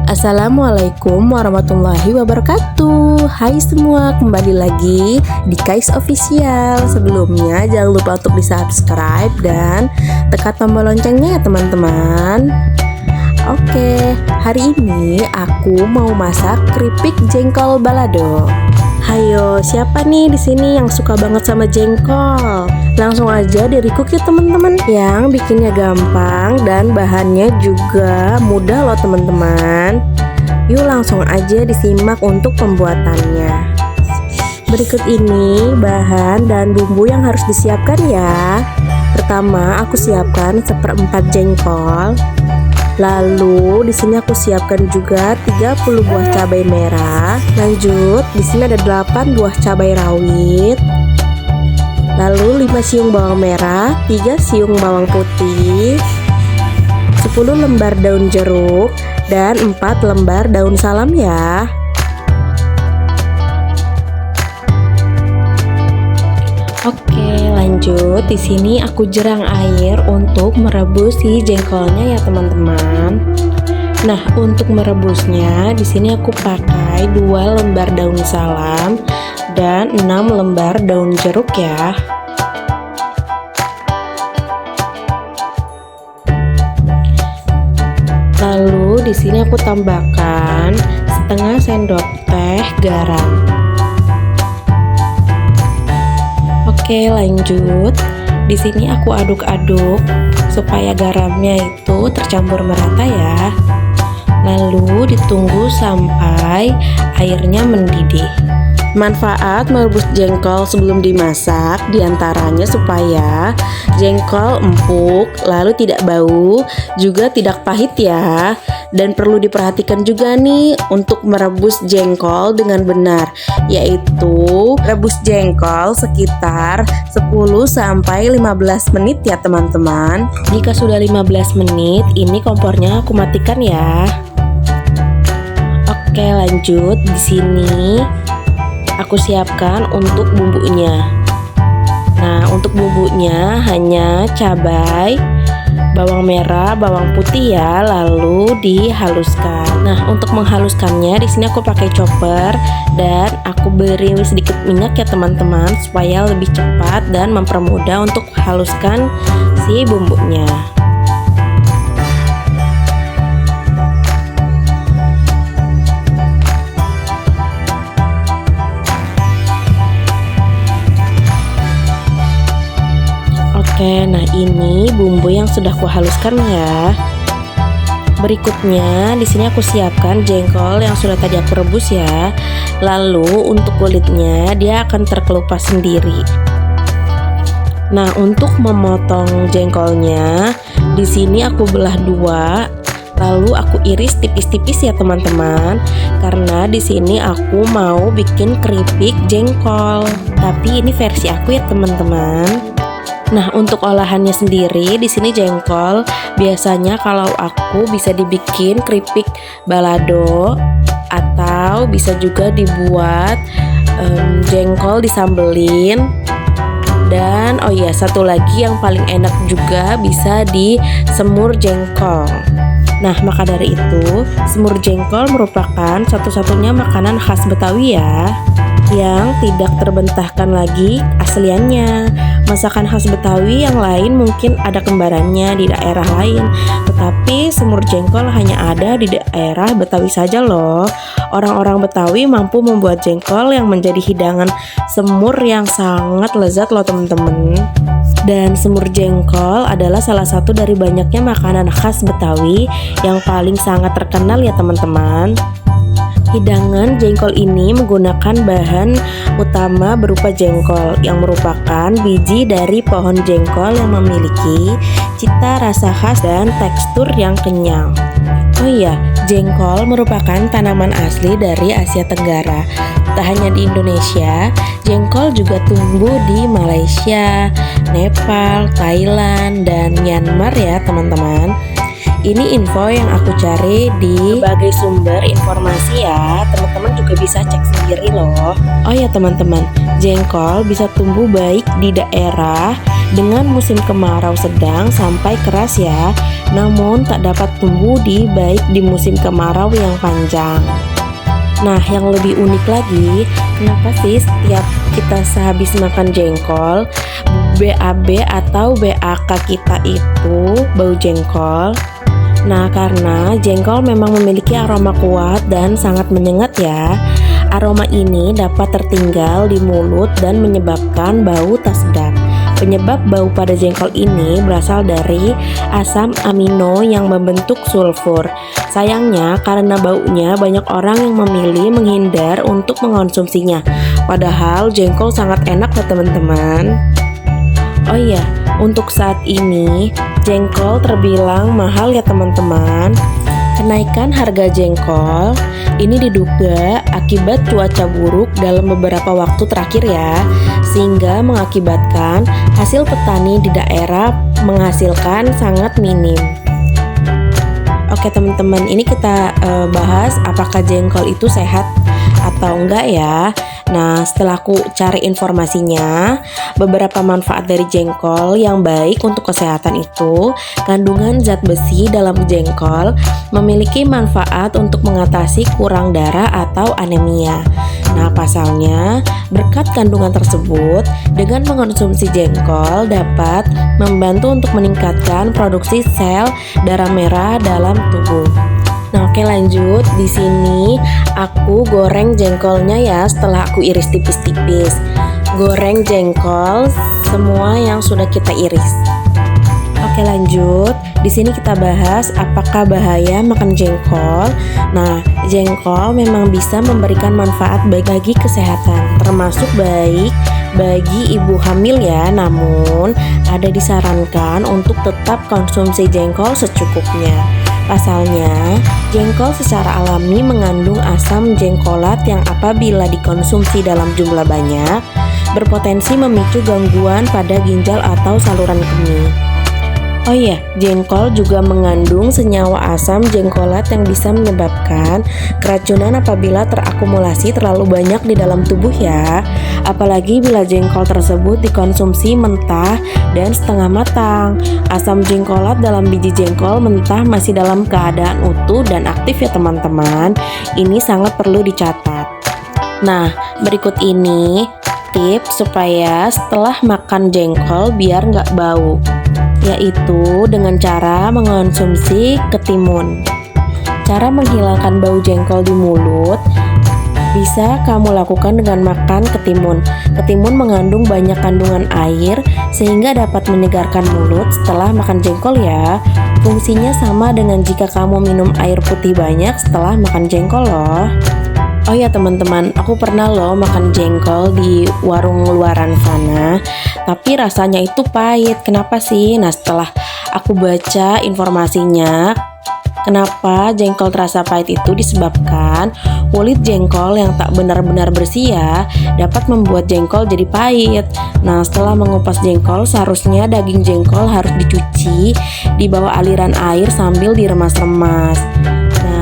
Assalamualaikum warahmatullahi wabarakatuh. Hai semua, kembali lagi di Kais Official. Sebelumnya jangan lupa untuk di subscribe dan tekan tombol loncengnya ya teman-teman. Oke, hari ini aku mau masak keripik jengkol balado. Hayo, siapa nih di sini yang suka banget sama jengkol? Langsung aja di-recook ya teman-teman. Yang bikinnya gampang dan bahannya juga mudah loh teman-teman. Yuk langsung aja disimak untuk pembuatannya. Berikut ini bahan dan bumbu yang harus disiapkan ya. Pertama, aku siapkan 1/4 jengkol. Lalu di sini aku siapkan juga 30 buah cabai merah. Lanjut, di sini ada 8 buah cabai rawit. Lalu 5 siung bawang merah, 3 siung bawang putih, 10 lembar daun jeruk, dan 4 lembar daun salam ya. Oke, lanjut. Di sini aku jerang air untuk merebus si jengkolnya ya teman-teman. Nah, untuk merebusnya di sini aku pakai 2 lembar daun salam dan 6 lembar daun jeruk ya. Lalu di sini aku tambahkan setengah sendok teh garam. Oke, lanjut. Di sini aku aduk-aduk supaya garamnya itu tercampur merata ya. Lalu ditunggu sampai airnya mendidih. Manfaat merebus jengkol sebelum dimasak diantaranya supaya jengkol empuk, lalu tidak bau, juga tidak pahit ya. Dan perlu diperhatikan juga nih untuk merebus jengkol dengan benar, yaitu rebus jengkol sekitar 10-15 menit ya teman-teman. Jika sudah 15 menit, ini kompornya aku matikan ya. Oke, lanjut. Di sini aku siapkan untuk bumbunya. Nah, untuk bumbunya hanya cabai, bawang merah, bawang putih ya, lalu dihaluskan. Nah, untuk menghaluskannya di sini aku pakai chopper dan aku beri sedikit minyak ya teman-teman supaya lebih cepat dan mempermudah untuk haluskan si bumbunya. Oke, nah ini bumbu yang sudah aku haluskan ya. Berikutnya di sini aku siapkan jengkol yang sudah tadi aku rebus ya. Lalu untuk kulitnya dia akan terkelupas sendiri. Nah, untuk memotong jengkolnya di sini aku belah 2. Lalu aku iris tipis-tipis ya teman-teman. Karena di sini aku mau bikin keripik jengkol. Tapi ini versi aku ya teman-teman. Nah, untuk olahannya sendiri di sini jengkol biasanya kalau aku bisa dibikin keripik balado atau bisa juga dibuat jengkol disambelin. Dan oh iya, satu lagi yang paling enak juga bisa disemur jengkol. Nah, maka dari itu semur jengkol merupakan satu-satunya makanan khas Betawi ya, yang tidak terbentahkan lagi asliannya. Masakan khas Betawi yang lain mungkin ada kembarannya di daerah lain, tetapi semur jengkol hanya ada di daerah Betawi saja loh. Orang-orang Betawi mampu membuat jengkol yang menjadi hidangan semur yang sangat lezat loh teman-teman. Dan semur jengkol adalah salah satu dari banyaknya makanan khas Betawi yang paling sangat terkenal ya teman-teman. Hidangan jengkol ini menggunakan bahan utama berupa jengkol yang merupakan biji dari pohon jengkol yang memiliki cita rasa khas dan tekstur yang kenyal. Oh iya, jengkol merupakan tanaman asli dari Asia Tenggara. Tak hanya di Indonesia, jengkol juga tumbuh di Malaysia, Nepal, Thailand, dan Myanmar ya teman-teman. Ini info yang aku cari di berbagai sumber informasi ya. Teman-teman juga bisa cek sendiri loh. Oh ya teman-teman, jengkol bisa tumbuh baik di daerah dengan musim kemarau sedang sampai keras ya, namun tak dapat tumbuh baik di musim kemarau yang panjang. Nah, yang lebih unik lagi, kenapa sih setiap kita sehabis makan jengkol, BAB atau BAK kita itu bau jengkol? Nah, karena jengkol memang memiliki aroma kuat dan sangat menyengat ya. Aroma ini dapat tertinggal di mulut dan menyebabkan bau tak sedap. Penyebab bau pada jengkol ini berasal dari asam amino yang membentuk sulfur. Sayangnya, karena baunya, banyak orang yang memilih menghindar untuk mengonsumsinya. Padahal jengkol sangat enak loh teman-teman. Oh iya, untuk saat ini jengkol terbilang mahal ya teman-teman. Kenaikan harga jengkol ini diduga akibat cuaca buruk dalam beberapa waktu terakhir ya, sehingga mengakibatkan hasil petani di daerah menghasilkan sangat minim. Oke teman-teman, ini kita bahas apakah jengkol itu sehat atau enggak ya. Nah, setelah aku cari informasinya, beberapa manfaat dari jengkol yang baik untuk kesehatan itu, kandungan zat besi dalam jengkol memiliki manfaat untuk mengatasi kurang darah atau anemia. Nah, pasalnya, berkat kandungan tersebut, dengan mengonsumsi jengkol dapat membantu untuk meningkatkan produksi sel darah merah dalam tubuh. Nah, oke lanjut. Di sini aku goreng jengkolnya ya setelah aku iris tipis-tipis. Goreng jengkol semua yang sudah kita iris. Oke lanjut. Di sini kita bahas apakah bahaya makan jengkol. Nah, jengkol memang bisa memberikan manfaat baik bagi kesehatan, termasuk baik bagi ibu hamil ya. Namun, ada disarankan untuk tetap konsumsi jengkol secukupnya. Pasalnya, jengkol secara alami mengandung asam jengkolat yang apabila dikonsumsi dalam jumlah banyak, berpotensi memicu gangguan pada ginjal atau saluran kemih. Oh iya, jengkol juga mengandung senyawa asam jengkolat yang bisa menyebabkan keracunan apabila terakumulasi terlalu banyak di dalam tubuh ya. Apalagi bila jengkol tersebut dikonsumsi mentah dan setengah matang. Asam jengkolat dalam biji jengkol mentah masih dalam keadaan utuh dan aktif ya teman-teman. Ini sangat perlu dicatat. Nah, berikut ini tips supaya setelah makan jengkol biar nggak bau, yaitu dengan cara mengonsumsi ketimun. Cara menghilangkan bau jengkol di mulut bisa kamu lakukan dengan makan ketimun. Ketimun mengandung banyak kandungan air sehingga dapat menyegarkan mulut setelah makan jengkol ya. Fungsinya sama dengan jika kamu minum air putih banyak setelah makan jengkol loh. Oh ya teman-teman, aku pernah loh makan jengkol di warung luaran sana, tapi rasanya itu pahit. Kenapa sih? Nah, setelah aku baca informasinya, kenapa jengkol terasa pahit itu disebabkan kulit jengkol yang tak benar-benar bersih ya, dapat membuat jengkol jadi pahit. Nah, setelah mengupas jengkol, seharusnya daging jengkol harus dicuci di bawah aliran air sambil diremas-remas.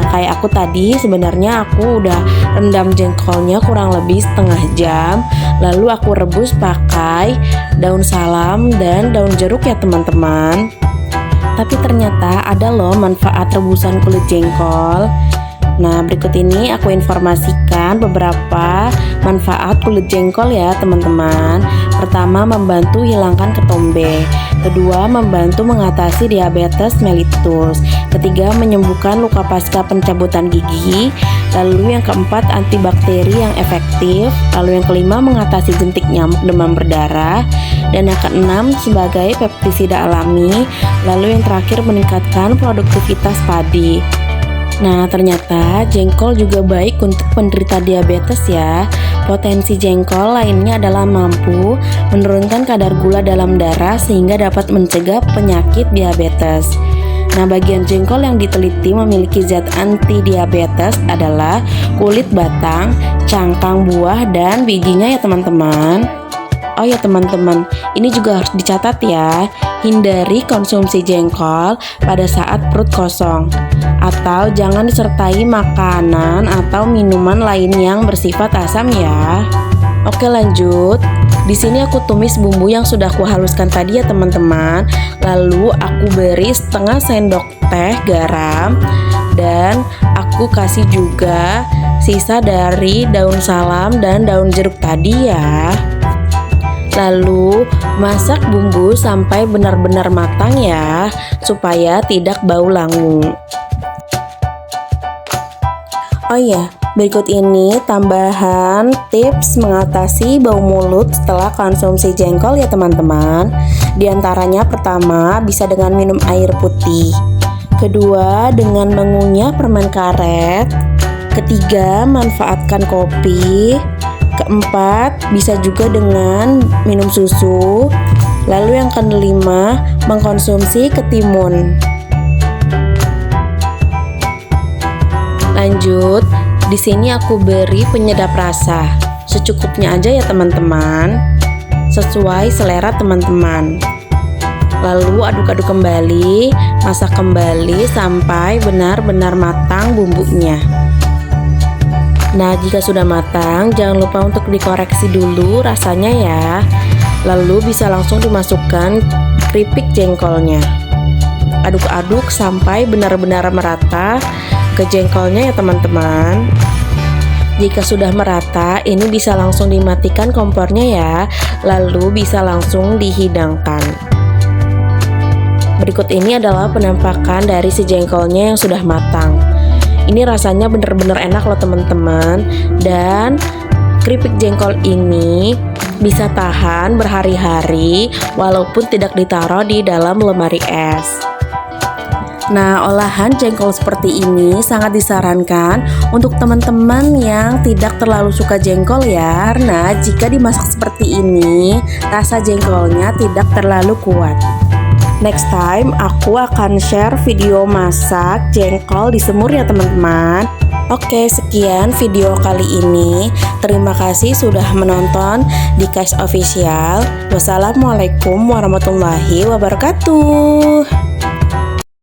Kayak aku tadi, sebenarnya aku udah rendam jengkolnya kurang lebih setengah jam, lalu aku rebus pakai daun salam dan daun jeruk ya teman-teman. Tapi ternyata ada loh manfaat rebusan kulit jengkol. Nah, berikut ini aku informasikan beberapa manfaat kulit jengkol ya teman-teman. Pertama, membantu hilangkan ketombe. Kedua, membantu mengatasi diabetes mellitus. Ketiga, menyembuhkan luka pasca pencabutan gigi. Lalu yang keempat, antibakteri yang efektif. Lalu yang kelima, mengatasi jentik nyamuk demam berdarah. Dan yang keenam, sebagai peptisida alami. Lalu yang terakhir, meningkatkan produktivitas padi. Nah, ternyata jengkol juga baik untuk penderita diabetes ya. Potensi jengkol lainnya adalah mampu menurunkan kadar gula dalam darah sehingga dapat mencegah penyakit diabetes. Nah, bagian jengkol yang diteliti memiliki zat anti-diabetes adalah kulit batang, cangkang buah, dan bijinya ya teman-teman. Oh ya teman-teman, ini juga harus dicatat ya. Hindari konsumsi jengkol pada saat perut kosong, atau jangan disertai makanan atau minuman lain yang bersifat asam ya. Oke, lanjut. Di sini aku tumis bumbu yang sudah aku haluskan tadi ya teman-teman. Lalu aku beri setengah sendok teh garam dan aku kasih juga sisa dari daun salam dan daun jeruk tadi ya. Lalu masak bumbu sampai benar-benar matang ya, supaya tidak bau langu. Oh iya, berikut ini tambahan tips mengatasi bau mulut setelah konsumsi jengkol ya teman-teman. Di antaranya pertama bisa dengan minum air putih, kedua dengan mengunyah permen karet, ketiga manfaatkan kopi, keempat bisa juga dengan minum susu, lalu yang kelima mengkonsumsi ketimun. Lanjut, di sini aku beri penyedap rasa secukupnya aja ya teman-teman, sesuai selera teman-teman. Lalu aduk-aduk kembali, masak kembali sampai benar-benar matang bumbunya. Nah, jika sudah matang, jangan lupa untuk dikoreksi dulu rasanya ya. Lalu bisa langsung dimasukkan keripik jengkolnya. Aduk-aduk sampai benar-benar merata ke jengkolnya ya teman-teman. Jika sudah merata, ini bisa langsung dimatikan kompornya ya, lalu bisa langsung dihidangkan. Berikut ini adalah penampakan dari si jengkolnya yang sudah matang. Ini rasanya bener-bener enak loh teman-teman, dan keripik jengkol ini bisa tahan berhari-hari walaupun tidak ditaruh di dalam lemari es. Nah, olahan jengkol seperti ini sangat disarankan untuk teman-teman yang tidak terlalu suka jengkol ya, karena jika dimasak seperti ini, rasa jengkolnya tidak terlalu kuat. Next time aku akan share video masak jengkol di semur ya teman-teman. Oke, sekian video kali ini. Terima kasih sudah menonton di Kash Official. Wassalamualaikum warahmatullahi wabarakatuh.